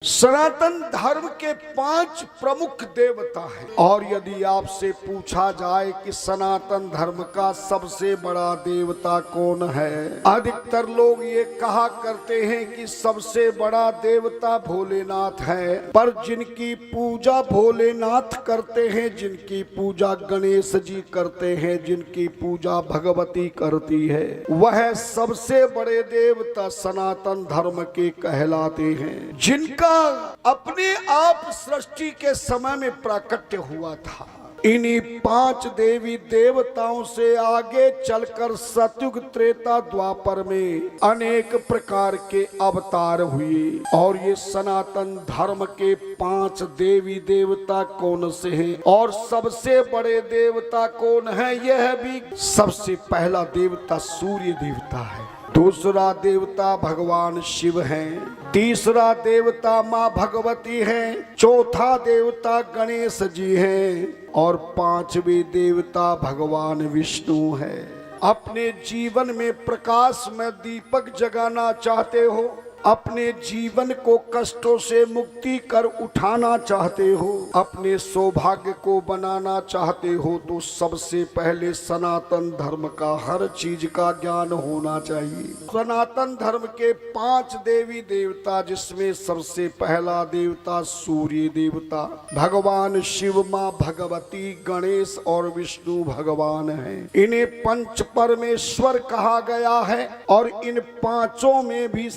सनातन धर्म के 5 प्रमुख देवता हैं और यदि आपसे पूछा जाए कि सनातन धर्म का सबसे बड़ा देवता कौन है, अधिकतर लोग ये कहा करते हैं कि सबसे बड़ा देवता भोलेनाथ है। पर जिनकी पूजा भोलेनाथ करते हैं, जिनकी पूजा गणेश जी करते हैं, जिनकी पूजा भगवती करती है, वह सबसे बड़े देवता सनातन धर्म के कहलाते हैं, जिनका अपने आप सृष्टि के समय में प्राकट्य हुआ था। इन्हीं 5 देवी देवताओं से आगे चलकर सतयुग त्रेता द्वापर में अनेक प्रकार के अवतार हुए। और ये सनातन धर्म के 5 देवी देवता कौन से हैं और सबसे बड़े देवता कौन है, यह भी सबसे पहला देवता सूर्य देवता है, दूसरा देवता भगवान शिव हैं, तीसरा देवता माँ भगवती हैं, चौथा देवता गणेश जी हैं और 5वें देवता भगवान विष्णु है। अपने जीवन में प्रकाश में दीपक जगाना चाहते हो, अपने जीवन को कष्टों से मुक्ति कर उठाना चाहते हो, अपने सौभाग्य को बनाना चाहते हो, तो सबसे पहले सनातन धर्म का हर चीज का ज्ञान होना चाहिए। सनातन धर्म के 5 देवी देवता, जिसमें सबसे पहला देवता सूर्य देवता, भगवान शिव, माँ भगवती, गणेश और विष्णु भगवान हैं। इन्हें पंच परमेश्वर कहा गया है और इन 5 में भी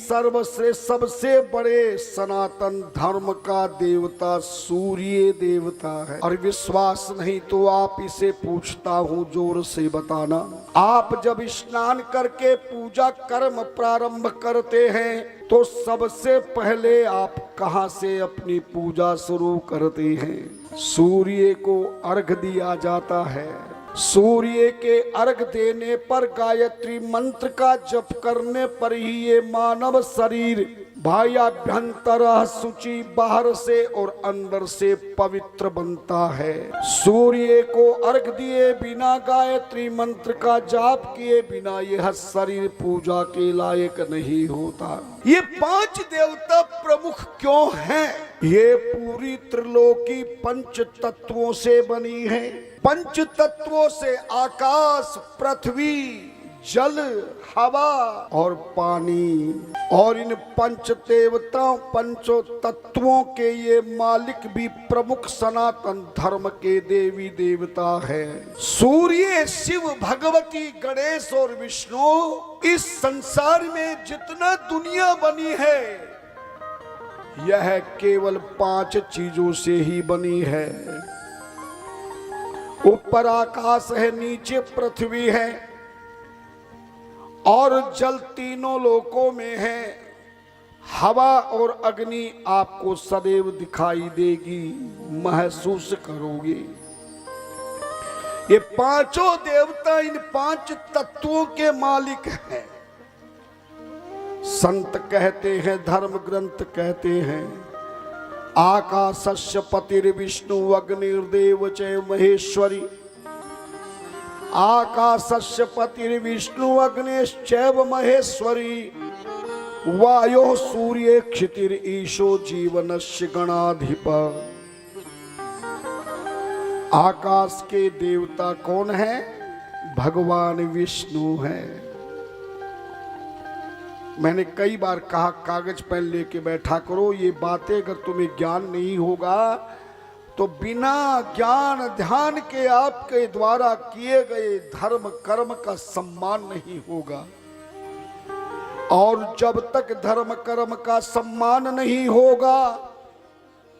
सबसे बड़े सनातन धर्म का देवता सूर्य देवता है। और विश्वास नहीं तो आप इसे पूछता हूँ, जोर से बताना, आप जब स्नान करके पूजा कर्म प्रारंभ करते हैं तो सबसे पहले आप कहाँ से अपनी पूजा शुरू करते हैं? सूर्य को अर्घ दिया जाता है। सूर्य के अर्घ देने पर गायत्री मंत्र का जप करने पर ही ये मानव शरीर बाह्याभ्यंतर शुचि, बाहर से और अंदर से पवित्र बनता है। सूर्य को अर्घ दिए बिना, गायत्री मंत्र का जाप किए बिना यह शरीर पूजा के लायक नहीं होता। ये 5 देवता प्रमुख क्यों हैं? ये पूरी त्रिलोकी पंच तत्वों से बनी है। पंच तत्वों से आकाश, पृथ्वी, जल, हवा और पानी, और इन पंच देवताओं, पंचों तत्वों के ये मालिक भी प्रमुख सनातन धर्म के देवी देवता है। सूर्य, शिव, भगवती, गणेश और विष्णु। इस संसार में जितना दुनिया बनी है, यह केवल 5 चीजों से ही बनी है। ऊपर आकाश है, नीचे पृथ्वी है और जल तीनों लोकों में है। हवा और अग्नि आपको सदैव दिखाई देगी, महसूस करोगे। ये 5 देवता इन 5 तत्वों के मालिक हैं। संत कहते हैं, धर्म ग्रंथ कहते हैं, आकाशस्य पतिर्विष्णु अग्निर्देव च महेश्वरी। आकाशस्य पतिर्विष्णु अग्निश्चैव महेश्वरी। वायो सूर्य क्षितिर ईशो जीवनस्य गणाधिप। आकाश के देवता कौन है? भगवान विष्णु है। मैंने कई बार कहा, कागज पेन लेके बैठा करो। ये बातें अगर तुम्हें ज्ञान नहीं होगा तो बिना ज्ञान ध्यान के आपके द्वारा किए गए धर्म कर्म का सम्मान नहीं होगा। और जब तक धर्म कर्म का सम्मान नहीं होगा,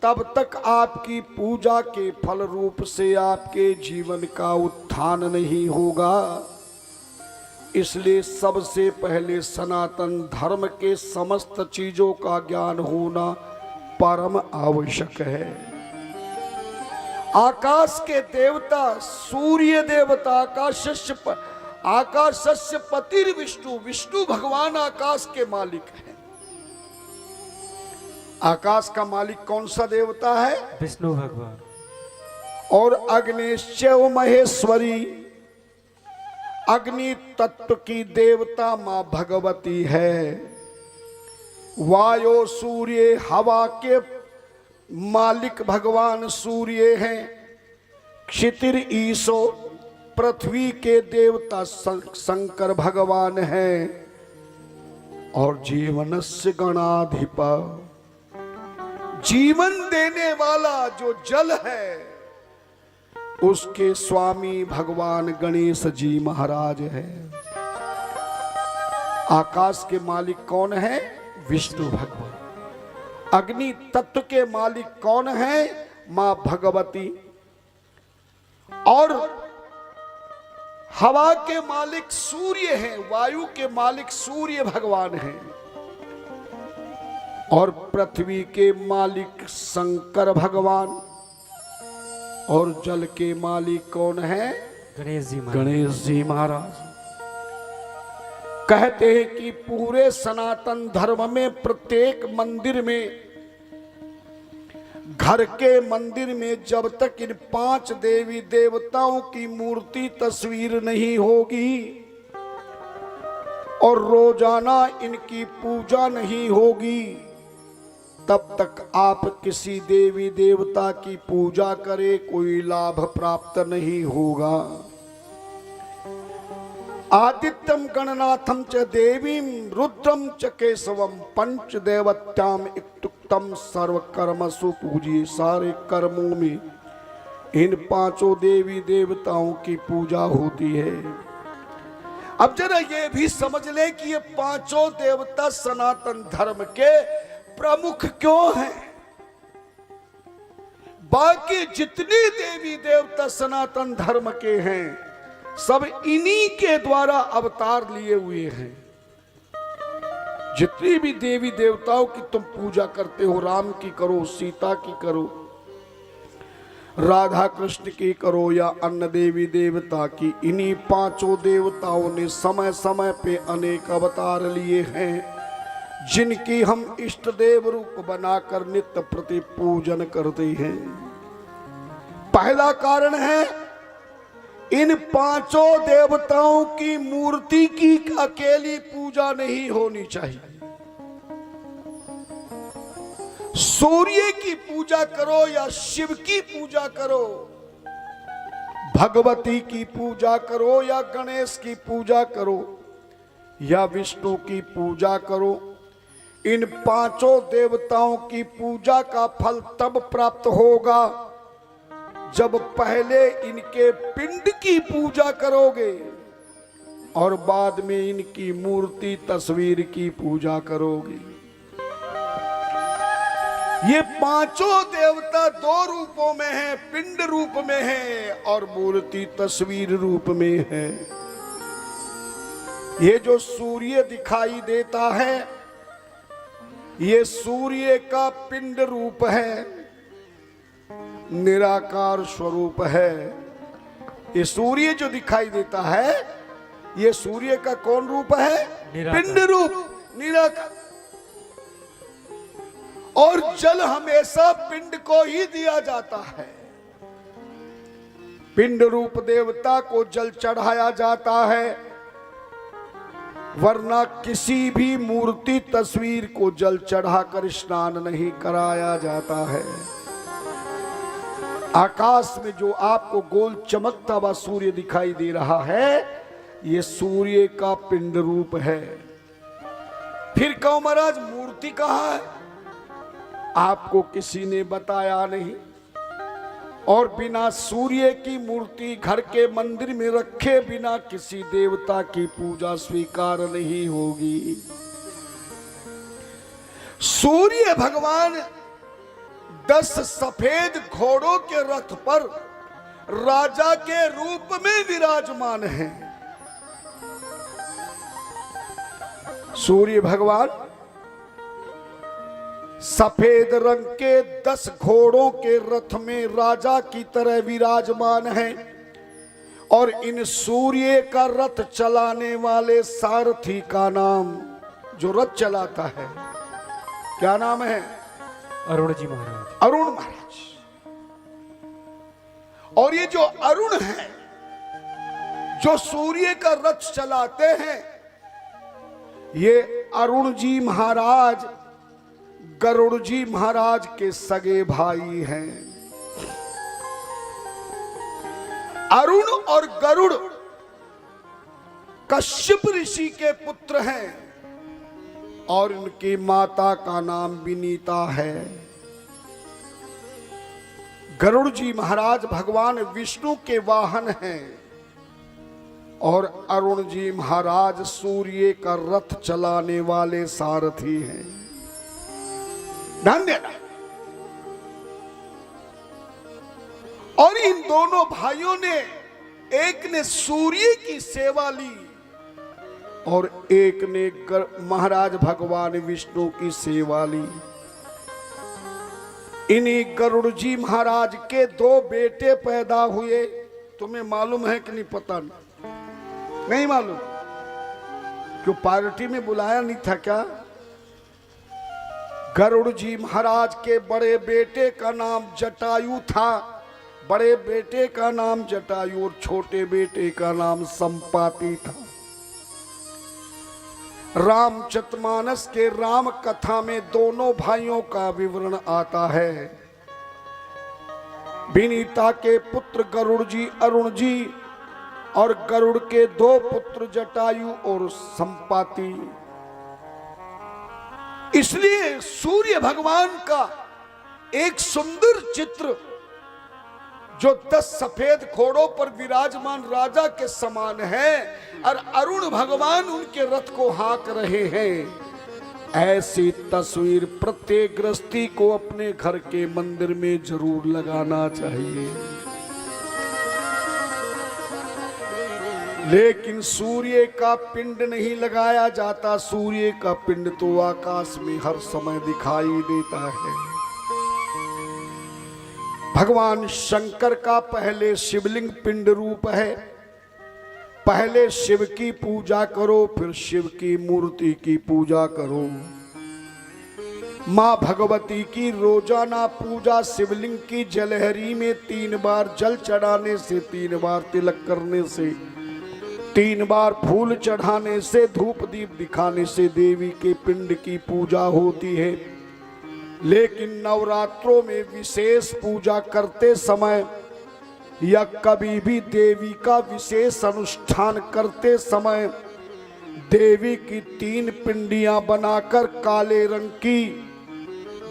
तब तक आपकी पूजा के फल रूप से आपके जीवन का उत्थान नहीं होगा। इसलिए सबसे पहले सनातन धर्म के समस्त चीजों का ज्ञान होना परम आवश्यक है। आकाश के देवता सूर्य देवता, आकाशस्य पतिर्विष्णु, विष्णु भगवान आकाश के मालिक हैं। आकाश का मालिक कौन सा देवता है? विष्णु भगवान। और अग्निश्चैव महेश्वरी, अग्नि तत्व की देवता माँ भगवती है। वायु सूर्य हवा के मालिक भगवान सूर्य हैं। क्षितिर ईशो पृथ्वी के देवता शंकर भगवान हैं। और जीवनस्य गणाधिपा, जीवन देने वाला जो जल है उसके स्वामी भगवान गणेश जी महाराज है। आकाश के मालिक कौन है? विष्णु भगवान। अग्नि तत्व के मालिक कौन है? मां भगवती। और हवा के मालिक सूर्य हैं, वायु के मालिक सूर्य भगवान हैं। और पृथ्वी के मालिक शंकर भगवान। और जल के मालिक कौन है? गणेश जी महाराज। कहते हैं कि पूरे सनातन धर्म में प्रत्येक मंदिर में, घर के मंदिर में जब तक इन 5 देवी देवताओं की मूर्ति तस्वीर नहीं होगी और रोजाना इनकी पूजा नहीं होगी, तब तक आप किसी देवी देवता की पूजा करें कोई लाभ प्राप्त नहीं होगा। आदित्यम गणनाथम च देवीम रुद्रम च केशवम पंच देवत्याम इत्युक्तम सर्व कर्मसु पूजी। सारे कर्मों में इन 5 देवी देवताओं की पूजा होती है। अब जरा ये भी समझ ले कि ये 5 देवता सनातन धर्म के प्रमुख क्यों हैं। बाकी जितनी देवी देवता सनातन धर्म के हैं सब इन्हीं के द्वारा अवतार लिए हुए हैं। जितनी भी देवी देवताओं की तुम पूजा करते हो, राम की करो, सीता की करो, राधा कृष्ण की करो या अन्य देवी देवता की, इन्हीं 5 देवताओं ने समय समय पे अनेक अवतार लिए हैं जिनकी हम इष्ट देव रूप बनाकर नित्य प्रति पूजन करते हैं। पहला कारण है इन 5 देवताओं की मूर्ति की अकेली पूजा नहीं होनी चाहिए। सूर्य की पूजा करो या शिव की पूजा करो, भगवती की पूजा करो या गणेश की पूजा करो या विष्णु की पूजा करो, इन 5 देवताओं की पूजा का फल तब प्राप्त होगा जब पहले इनके पिंड की पूजा करोगे और बाद में इनकी मूर्ति तस्वीर की पूजा करोगे। ये 5 देवता 2 रूपों में हैं, पिंड रूप में है और मूर्ति तस्वीर रूप में है। ये जो सूर्य दिखाई देता है ये सूर्य का पिंड रूप है, निराकार स्वरूप है। ये सूर्य जो दिखाई देता है ये सूर्य का कौन रूप है? पिंड रूप, निराकार। और जल हमेशा पिंड को ही दिया जाता है। पिंड रूप देवता को जल चढ़ाया जाता है, वरना किसी भी मूर्ति तस्वीर को जल चढ़ाकर स्नान नहीं कराया जाता है। आकाश में जो आपको गोल चमकता हुआ सूर्य दिखाई दे रहा है ये सूर्य का पिंड रूप है। फिर कहो महाराज मूर्ति कहाँ है? आपको किसी ने बताया नहीं। और बिना सूर्य की मूर्ति घर के मंदिर में रखे बिना किसी देवता की पूजा स्वीकार नहीं होगी। सूर्य भगवान 10 सफेद घोड़ों के रथ पर राजा के रूप में विराजमान हैं। सूर्य भगवान सफेद रंग के 10 घोड़ों के रथ में राजा की तरह विराजमान हैं और इन सूर्य का रथ चलाने वाले सारथी का नाम, जो रथ चलाता है, क्या नाम है? अरुण जी महाराज। अरुण महाराज। और ये जो अरुण है जो सूर्य का रथ चलाते हैं, ये अरुण जी महाराज गरुड़ जी महाराज के सगे भाई हैं। अरुण और गरुड़ कश्यप ऋषि के पुत्र हैं और इनकी माता का नाम विनीता है। गरुड़ जी महाराज भगवान विष्णु के वाहन हैं और अरुण जी महाराज सूर्य का रथ चलाने वाले सारथी हैं। ध्यान देना। और इन दोनों भाइयों ने, एक ने सूर्य की सेवा ली और एक ने महाराज भगवान विष्णु की सेवा ली। इन्हीं गरुड़ जी महाराज के 2 बेटे पैदा हुए। तुम्हें मालूम है कि नहीं? पता नहीं मालूम? क्यों पार्टी में बुलाया नहीं था क्या? गरुड़ जी महाराज के बड़े बेटे का नाम जटायु था, बड़े बेटे का नाम जटायु और छोटे बेटे का नाम संपाति था। रामचरितमानस के राम कथा में दोनों भाइयों का विवरण आता है। विनीता के पुत्र गरुड़ जी अरुण जी और गरुड़ के 2 पुत्र जटायु और संपाति। इसलिए सूर्य भगवान का एक सुंदर चित्र जो 10 सफेद घोड़ों पर विराजमान राजा के समान है और अरुण भगवान उनके रथ को हाँक रहे हैं। ऐसी तस्वीर प्रत्येक गृहस्थी को अपने घर के मंदिर में जरूर लगाना चाहिए। लेकिन सूर्य का पिंड नहीं लगाया जाता। सूर्य का पिंड तो आकाश में हर समय दिखाई देता है। भगवान शंकर का पहले शिवलिंग पिंड रूप है। पहले शिव की पूजा करो, फिर शिव की मूर्ति की पूजा करो। मां भगवती की रोजाना पूजा शिवलिंग की जलहरी में 3 बार जल चढ़ाने से, 3 बार तिलक करने से, 3 बार फूल चढ़ाने से, धूप दीप दिखाने से देवी के पिंड की पूजा होती है। लेकिन नवरात्रों में विशेष पूजा करते समय या कभी भी देवी का विशेष अनुष्ठान करते समय देवी की 3 पिंडियां बनाकर काले रंग की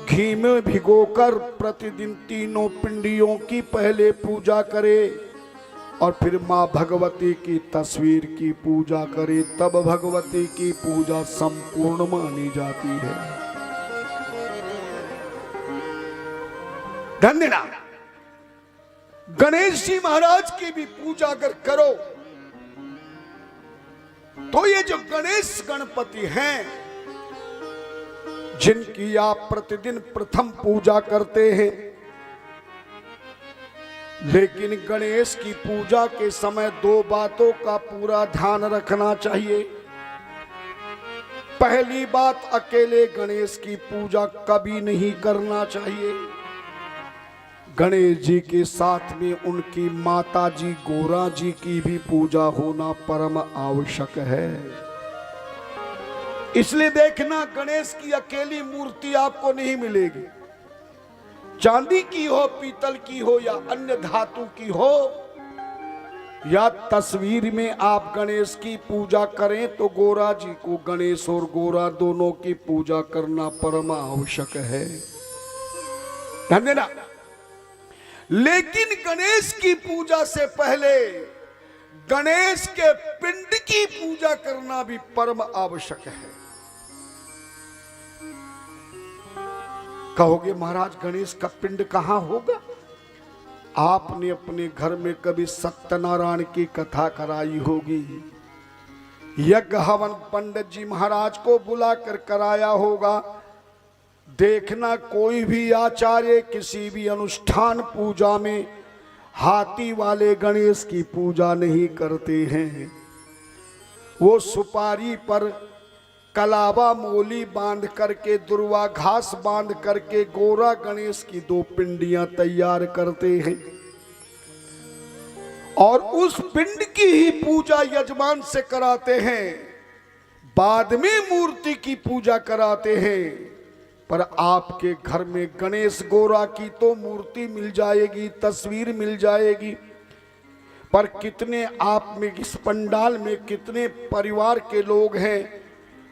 घी में भिगोकर प्रतिदिन 3 पिंडियों की पहले पूजा करे और फिर मां भगवती की तस्वीर की पूजा करे, तब भगवती की पूजा संपूर्ण मानी जाती है। धन्यवाद। गणेश जी महाराज की भी पूजा अगर करो तो ये जो गणेश गणपति हैं जिनकी आप प्रतिदिन प्रथम पूजा करते हैं, लेकिन गणेश की पूजा के समय 2 बातों का पूरा ध्यान रखना चाहिए। पहली बात, अकेले गणेश की पूजा कभी नहीं करना चाहिए। गणेश जी के साथ में उनकी माता जी गोरा जी की भी पूजा होना परम आवश्यक है। इसलिए देखना, गणेश की अकेली मूर्ति आपको नहीं मिलेगी। चांदी की हो, पीतल की हो या अन्य धातु की हो, या तस्वीर में आप गणेश की पूजा करें तो गोरा जी को, गणेश और गोरा दोनों की पूजा करना परम आवश्यक है। धन्यवाद। लेकिन गणेश की पूजा से पहले गणेश के पिंड की पूजा करना भी परम आवश्यक है। कहोगे महाराज गणेश का पिंड कहां होगा? आपने अपने घर में कभी सत्यनारायण की कथा कराई होगी, यज्ञ हवन पंडित जी महाराज को बुलाकर कराया होगा। देखना, कोई भी आचार्य किसी भी अनुष्ठान पूजा में हाथी वाले गणेश की पूजा नहीं करते हैं। वो सुपारी पर कलावा मोली बांध करके, दुर्वा घास बांध करके गोरा गणेश की 2 पिंडियां तैयार करते हैं और उस पिंड की ही पूजा यजमान से कराते हैं। बाद में मूर्ति की पूजा कराते हैं। पर आपके घर में गणेश गौरा की तो मूर्ति मिल जाएगी, तस्वीर मिल जाएगी, पर कितने आप में इस पंडाल में कितने परिवार के लोग हैं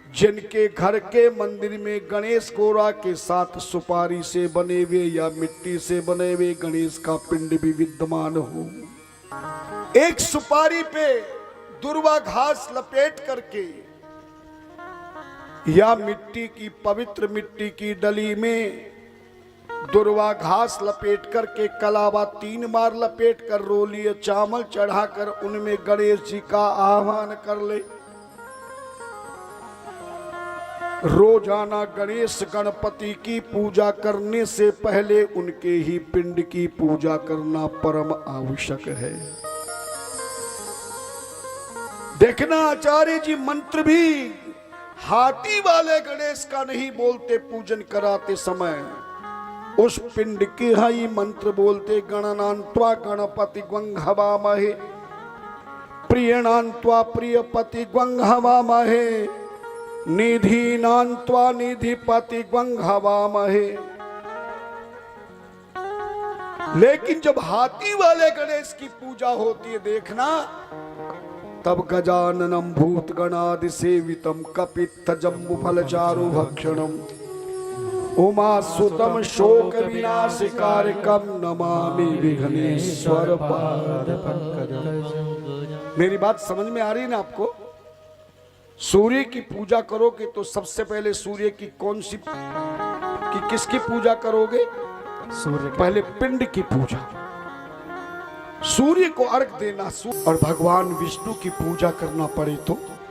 जिनके घर के मंदिर में गणेश गौरा के साथ सुपारी से बने हुए या मिट्टी से बने हुए गणेश का पिंड भी विद्यमान हो। एक सुपारी पे दुर्वा घास लपेट करके या मिट्टी की पवित्र मिट्टी की डली में दुर्वा घास लपेट करके कलावा 3 बार लपेट कर रोलिए चावल चढ़ाकर उनमें गणेश जी का आह्वान कर ले। रोजाना गणेश गणपति की पूजा करने से पहले उनके ही पिंड की पूजा करना परम आवश्यक है। देखना आचार्य जी मंत्र भी हाथी वाले गणेश का नहीं बोलते पूजन कराते समय, उस पिंड के ही मंत्र बोलते गणनान्त्वा गणपति ग्वंघवामहे प्रियणान्त्वा प्रियपति ग्वंघवामहे निधिनान्त्वा निधिपति ग्वंघवामहे। लेकिन जब हाथी वाले गणेश की पूजा होती है देखना, तब गजाननम भूत गणादि सेवितम कपित्थ जम्बु फलचारु भक्षणम उमा सुतम शोक विनाशकारकम नमामि विघ्नेश्वर पाद पंकजम। मेरी बात समझ में आ रही है ना आपको? सूर्य की पूजा करोगे तो सबसे पहले सूर्य की कौन सी किसकी पूजा करोगे? सूर्य। पहले पिंड की पूजा, सूर्य को अर्घ देना। और भगवान विष्णु की पूजा करना पड़े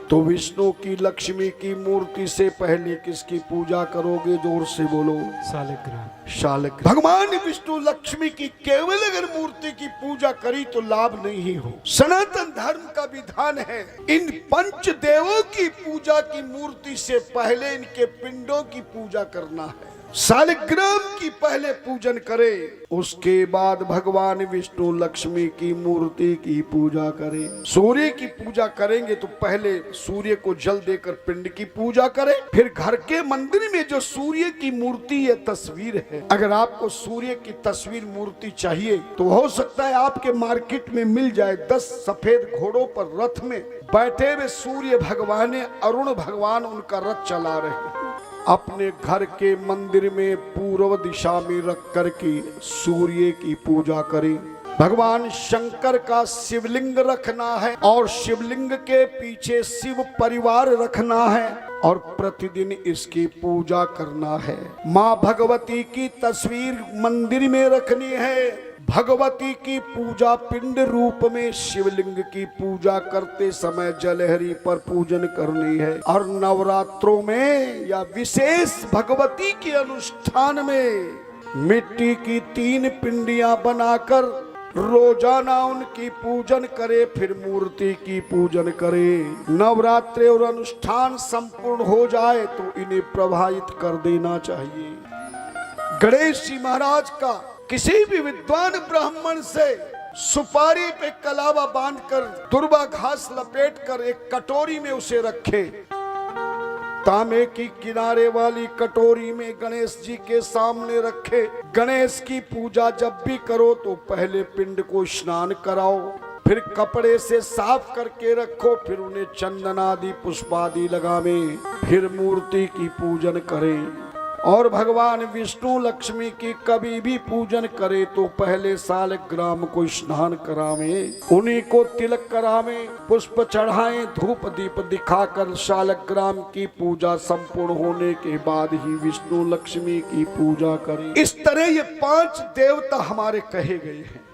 तो विष्णु की लक्ष्मी की मूर्ति से पहले किसकी पूजा करोगे? जोर से बोलो। शालिग्राम। शालिग्राम। भगवान विष्णु लक्ष्मी की केवल अगर मूर्ति की पूजा करी तो लाभ नहीं हो। सनातन धर्म का विधान है इन पंच देवों की पूजा की मूर्ति से पहले इनके पिंडों की पूजा करना है। शालिग्राम की पहले पूजन करे, उसके बाद भगवान विष्णु लक्ष्मी की मूर्ति की पूजा करें। सूर्य की पूजा करेंगे तो पहले सूर्य को जल देकर पिंड की पूजा करें, फिर घर के मंदिर में जो सूर्य की मूर्ति या तस्वीर है, अगर आपको सूर्य की तस्वीर मूर्ति चाहिए तो हो सकता है आपके मार्केट में मिल जाए। 10 सफेद घोड़ों पर रथ में बैठे हुए सूर्य भगवान, अरुण भगवान उनका रथ चला रहे हैं। अपने घर के मंदिर में पूर्व दिशा में रख करके सूर्य की पूजा करें। भगवान शंकर का शिवलिंग रखना है और शिवलिंग के पीछे शिव परिवार रखना है और प्रतिदिन इसकी पूजा करना है। माँ भगवती की तस्वीर मंदिर में रखनी है। भगवती की पूजा पिंड रूप में शिवलिंग की पूजा करते समय जलहरी पर पूजन करनी है। और नवरात्रों में या विशेष भगवती के अनुष्ठान में मिट्टी की 3 पिंडियां बनाकर रोजाना उनकी पूजन करे, फिर मूर्ति की पूजन करे। नवरात्रि और अनुष्ठान संपूर्ण हो जाए तो इन्हें प्रभावित कर देना चाहिए। गणेश जी महाराज का किसी भी विद्वान ब्राह्मण से सुपारी पे कलावा बांधकर दुर्वा घास लपेटकर एक कटोरी में उसे रखे। तांबे की किनारे वाली कटोरी में गणेश जी के सामने रखे। गणेश की पूजा जब भी करो तो पहले पिंड को स्नान कराओ, फिर कपड़े से साफ करके रखो, फिर उन्हें चंदन आदि पुष्पादि लगावे, फिर मूर्ति की पूजन करें। और भगवान विष्णु लक्ष्मी की कभी भी पूजन करे तो पहले शालिग्राम को स्नान करावे, उन्हीं को तिलक करावे, पुष्प चढ़ाएं, धूप दीप दिखाकर शालिग्राम की पूजा संपूर्ण होने के बाद ही विष्णु लक्ष्मी की पूजा करें। इस तरह ये 5 देवता हमारे कहे गए हैं।